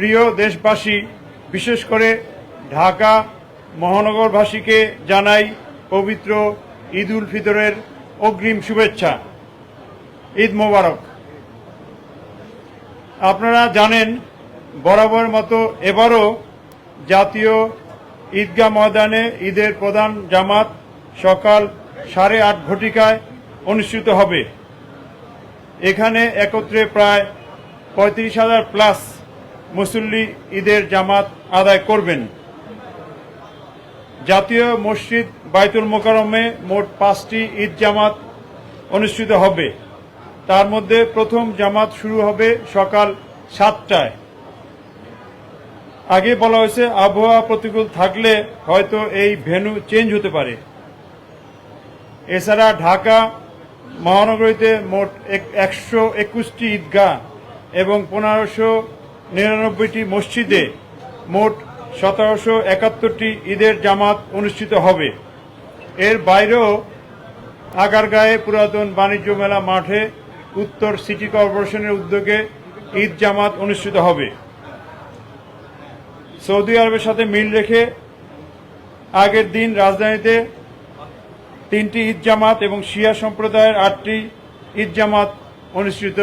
প্রিয় দেশবাসী, বিশেষ করে ঢাকা মহানগরবাসীকে জানাই পবিত্র ঈদ উল ফিতরের অগ্রিম শুভেচ্ছা। ঈদ মোবারক। আপনারা জানেন, বরাবর মতো এবারও জাতীয় ঈদগাহ ময়দানে ঈদের প্রধান জামাত সকাল 8:30 ঘটিকায় অনুষ্ঠিত হবে। এখানে একত্রে প্রায় 35,000 প্লাস মুসল্লি ঈদের জামাত আদায় করবেন। জাতীয় মসজিদ বাইতুল মোকাররমে মোট 5টি ঈদ জামাত অনুষ্ঠিত হবে। তার মধ্যে প্রথম জামাত শুরু হবে সকাল 7টায়। আগে বলা হয়েছে আবহাওয়া প্রতিকূল থাকলে হয়তো এই ভেন্যু চেঞ্জ হতে পারে। এছাড়া ঢাকা মহানগরীতে মোট 121টি ঈদগাহ এবং 1599টি মসজিদে মোট 1771টি ঈদের জামাত অনুষ্ঠিত হবে। এর বাইরেও আগারগাঁয়ে পুরাতন বাণিজ্য মেলা মাঠে উত্তর সিটি কর্পোরেশনের উদ্যোগে ঈদ জামাত অনুষ্ঠিত হবে। সৌদি আরবের সাথে মিল রেখে আগের দিন রাজধানীতে 3টি ঈদ জামাত এবং শিয়া সম্প্রদায়ের 8টি ঈদ জামাত অনুষ্ঠিত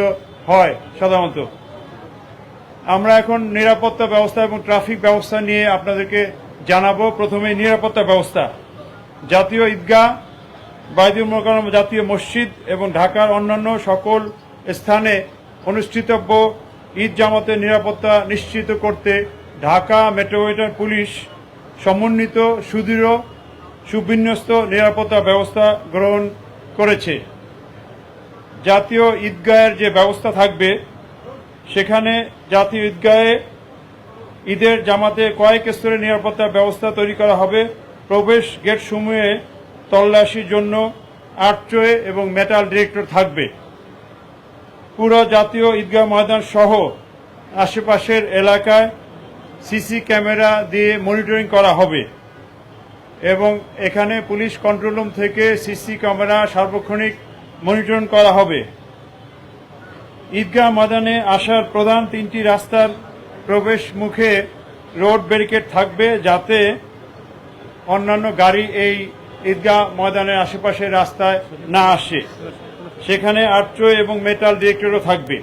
হয় সাধারণত। আমরা এখন নিরাপত্তা ব্যবস্থা এবং ট্রাফিক ব্যবস্থা নিয়ে আপনাদেরকে জানাবো। প্রথমে নিরাপত্তা ব্যবস্থা। জাতীয় ঈদগাহ, বাইতুল মোকাররম জাতীয় মসজিদ এবং ঢাকার অন্যান্য সকল স্থানে অনুষ্ঠিতব্য ঈদ জামাতের নিরাপত্তা নিশ্চিত করতে ঢাকা মেট্রোপলিটন পুলিশ সমন্বিত সুদৃঢ় সুবিন্যস্ত নিরাপত্তা ব্যবস্থা গ্রহণ করেছে। জাতীয় ঈদগাহের যে ব্যবস্থা থাকবে, সেখানে জাতীয় ঈদগাহে ঈদের জামাতে কয়েক স্তরে নিরাপত্তা ব্যবস্থা তৈরি করা হবে। প্রবেশ গেট সমূহে তল্লাশির জন্য আর্চওয়ে এবং মেটাল ডিটেক্টর থাকবে। পুরো জাতীয় ঈদগাহ ময়দান সহ আশেপাশের এলাকায় সিসি ক্যামেরা দিয়ে মনিটরিং করা হবে এবং এখানে পুলিশ কন্ট্রোল রুম থেকে সিসি ক্যামেরা সার্বক্ষণিক মনিটরিং করা হবে। ঈদগাহ ময়দানে আসার প্রধান 3টি রাস্তার প্রবেশ মুখে রোড ব্যারিকেড থাকবে, যাতে অন্যান্য গাড়ি এই ঈদগাহ ময়দানের আশেপাশের রাস্তায় না আসে। সেখানে আর্চওয়ে এবং মেটাল ডিটেক্টরও থাকবে।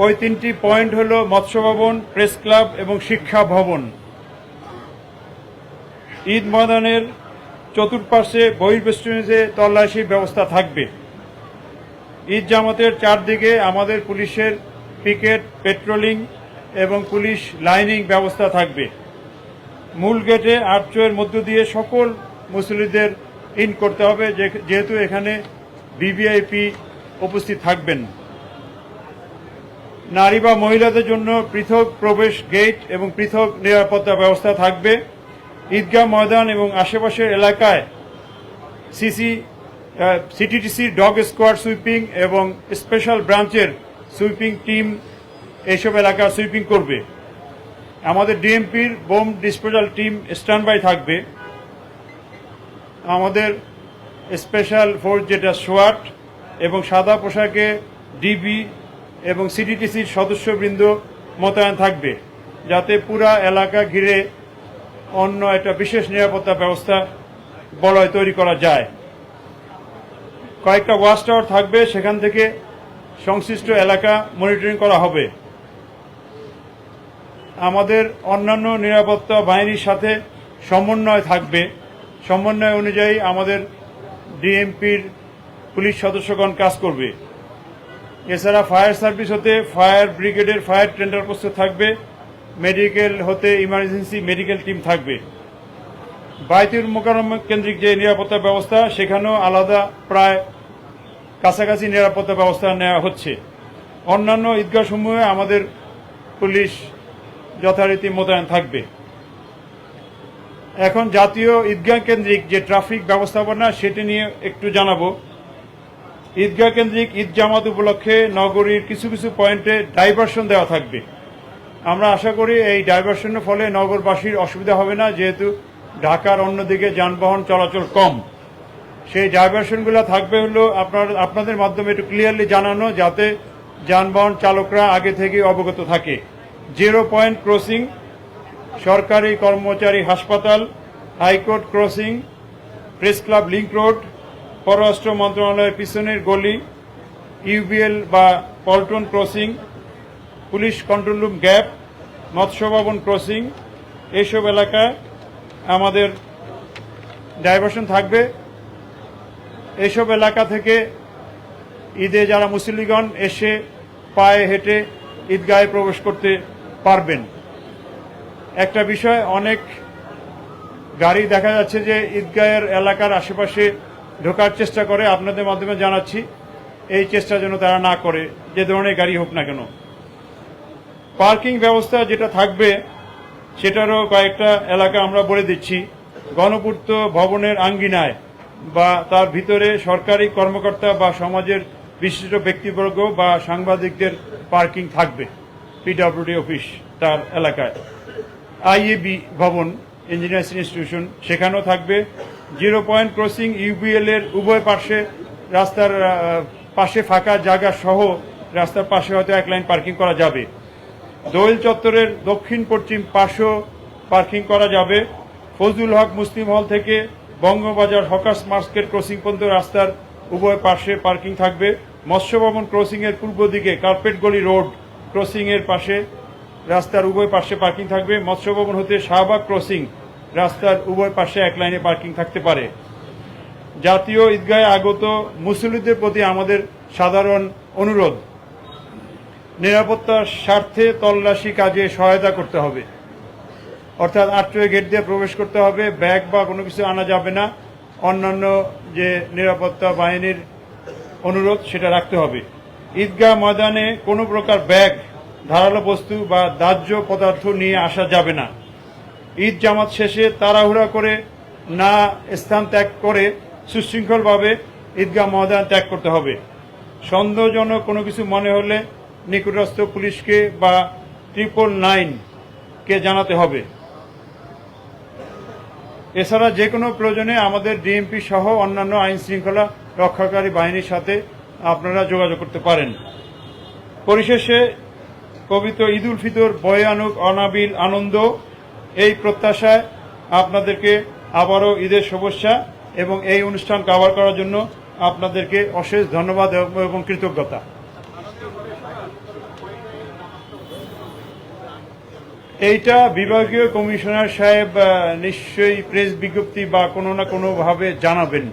ওই 3টি পয়েন্ট হল মৎস্য ভবন, প্রেস ক্লাব এবং শিক্ষা ভবন। ঈদ ময়দানের চতুর্পাশে বহির্বেষ্টনীতে তল্লাশি ব্যবস্থা থাকবে। ঈদ জামাতের চারদিকে আমাদের পুলিশের পিকেট, পেট্রোলিং এবং পুলিশ লাইনিং ব্যবস্থা থাকবে। মূল গেটে আর্চওয়ের মধ্য দিয়ে সকল মুসল্লিদের ইন করতে হবে, যেহেতু এখানে ভিভিআইপি উপস্থিত থাকবেন। নারী বা মহিলাদের জন্য পৃথক প্রবেশ গেট এবং পৃথক নিরাপত্তা ব্যবস্থা থাকবে। ঈদগাহ ময়দান এবং আশেপাশের এলাকায় সিটিটিসি ডগ স্কোয়াড সুইপিং এবং স্পেশাল ব্রাঞ্চের সুইপিং টিম এইসব এলাকা সুইপিং করবে। আমাদের ডিএমপির bomb disposal team stand by থাকবে। আমাদের স্পেশাল ফোর্স যেটা সোয়াট এবং সাদা পোশাকে ডিবি এবং সিটিটিসির সদস্যবৃন্দ মোতায়েন থাকবে, যাতে পুরা এলাকা ঘিরে অন্য একটা বিশেষ নিরাপত্তা ব্যবস্থা বলয় তৈরি করা যায়। কয়েকটা ওয়াচ টাওয়ার থাকবে, সেখান থেকে সংশ্লিষ্ট এলাকা মনিটরিং করা হবে। আমাদের অন্যান্য নিরাপত্তা বাহিনীর সাথে সমন্বয় থাকবে। সমন্বয় অনুযায়ী আমাদের ডিএমপির পুলিশ সদস্যগণ কাজ করবে। এছাড়া ফায়ার সার্ভিস হতে ফায়ার ব্রিগেডের ফায়ার টেন্ডার প্রস্তুত থাকবে। মেডিকেল হতে ইমার্জেন্সি মেডিকেল টিম থাকবে। বাইতুল মোকাররম কেন্দ্রিক যে নিরাপত্তা ব্যবস্থা, সেখানেও আলাদা প্রায় কাছাকাছি নিরাপত্তা ব্যবস্থা নেওয়া হচ্ছে। অন্যান্য ঈদগাহসমূহে আমাদের পুলিশ যথারীতি মোতায়েন থাকবে। এখন জাতীয় ঈদগাহ কেন্দ্রিক যে ট্রাফিক ব্যবস্থাপনা, সেটি নিয়ে একটু জানাবো। ঈদগাহ কেন্দ্রিক ঈদ জামাত উপলক্ষে নগরীর কিছু কিছু পয়েন্টে ডাইভারশন দেওয়া থাকবে। আমরা আশা করি এই ডাইভারশনের ফলে নগরবাসীর অসুবিধা হবে না, যেহেতু ঢাকার অন্যদিকে যানবাহন চলাচল কম। সেই ডাইভারশনগুলো থাকবে হলো আপনাদের মাধ্যমে একটু ক্লিয়ারলি জানানো, যাতে যানবাহন চালকরা আগে থেকে অবগত থাকে। জিরো পয়েন্ট ক্রসিং, সরকারি কর্মচারী হাসপাতাল, high court crossing, press club link road, পররাষ্ট্র মন্ত্রণালয়ের পিছনের গলি, ইউবিএল বা Paltan crossing, police control room gap, মৎস্য ভবন ক্রসিং, এইসব এলাকায় আমাদের ডাইভারশন থাকবে। এইসব এলাকা থেকে ঈদে যারা মুসল্লিগণ এসে পায়ে হেঁটে ঈদগাহে প্রবেশ করতে পারবেন। একটা বিষয়, অনেক গাড়ি দেখা যাচ্ছে যে ঈদগাহের এলাকার আশেপাশে ঢোকার চেষ্টা করে, আপনাদের মাধ্যমে জানাচ্ছি এই চেষ্টা যেন তারা না করে, যে ধরনের গাড়ি হোক না কেন। পার্কিং ব্যবস্থা যেটা থাকবে সেটারও কয়েকটা এলাকা আমরা বলে দিচ্ছি। গণপূর্ত ভবনের আঙ্গিনায় বা তার ভিতরে সরকারি কর্মকর্তা বা সমাজের বিশিষ্ট ব্যক্তিবর্গ বা সাংবাদিকদের পার্কিং থাকবে। পিডব্লিউডি অফিস তার এলাকায়, আইএবি ভবন, ইঞ্জিনিয়ার্স ইনস্টিটিউশন, সেখানেও থাকবে। জিরো পয়েন্ট ক্রসিং, ইউবিএল এর উভয় পাশে, রাস্তার পাশে ফাঁকা জায়গা সহ রাস্তার পাশে হয়তো এক লাইন পার্কিং করা যাবে। দোয়েল চত্বরের দক্ষিণ পশ্চিম পাশেও পার্কিং করা যাবে। ফজলুল হক মুসলিম হল থেকে বঙ্গবাজার হকার্স মার্কেট ক্রসিং পর্যন্ত রাস্তার উভয় পাশে পার্কিং থাকবে। মৎস্য ভবন ক্রসিং এর পূর্ব দিকে কার্পেট গলি রোড ক্রসিং এর পাশে রাস্তার উভয় পাশে পার্কিং থাকবে। মৎস্য ভবন হতে শাহবাগ ক্রসিং রাস্তার উভয় পাশে এক লাইনে পার্কিং থাকতে পারে। জাতীয় ঈদগাহে আগত মুসল্লিদের প্রতি আমাদের সাধারণ অনুরোধ, নিরাপত্তার স্বার্থে তল্লাশি কাজে সহায়তা করতে হবে। অর্থাৎ আটচয়ে গেট দিয়ে প্রবেশ করতে হবে, ব্যাগ বা কোনো কিছু আনা যাবে না। অন্যান্য যে নিরাপত্তা বাহিনীর অনুরোধ সেটা রাখতে হবে। ঈদগাহ ময়দানে কোনো প্রকার ব্যাগ, ধারালো বস্তু বা দাহ্য পদার্থ নিয়ে আসা যাবে না। ঈদ জামাত শেষে তাড়াহুড়া করে না স্থান ত্যাগ করে সুশৃঙ্খলভাবে ঈদগাহ ময়দান ত্যাগ করতে হবে। সন্দেহজনক কোনো কিছু মনে হলে নিকটস্থ পুলিশকে বা 999-কে জানাতে হবে। এছাড়া যে কোনো প্রয়োজনে আমাদের ডিএমপি সহ অন্যান্য আইন শৃঙ্খলা রক্ষাকারী বাহিনীর সাথে আপনারা যোগাযোগ করতে পারেন। পরিশেষে পবিত্র ঈদ উল ফিতর বয়ে আনুক অনাবিল আনন্দ, এই প্রত্যাশায় আপনাদেরকে আবারও ঈদের শুভেচ্ছা এবং এই অনুষ্ঠান কভার করার জন্য আপনাদেরকে অশেষ ধন্যবাদ এবং কৃতজ্ঞতা। এইটা বিভাগীয় কমিশনার সাহেব নিশ্চয়ই প্রেস বিজ্ঞপ্তি বা কোনো না কোনোভাবে জানাবেন।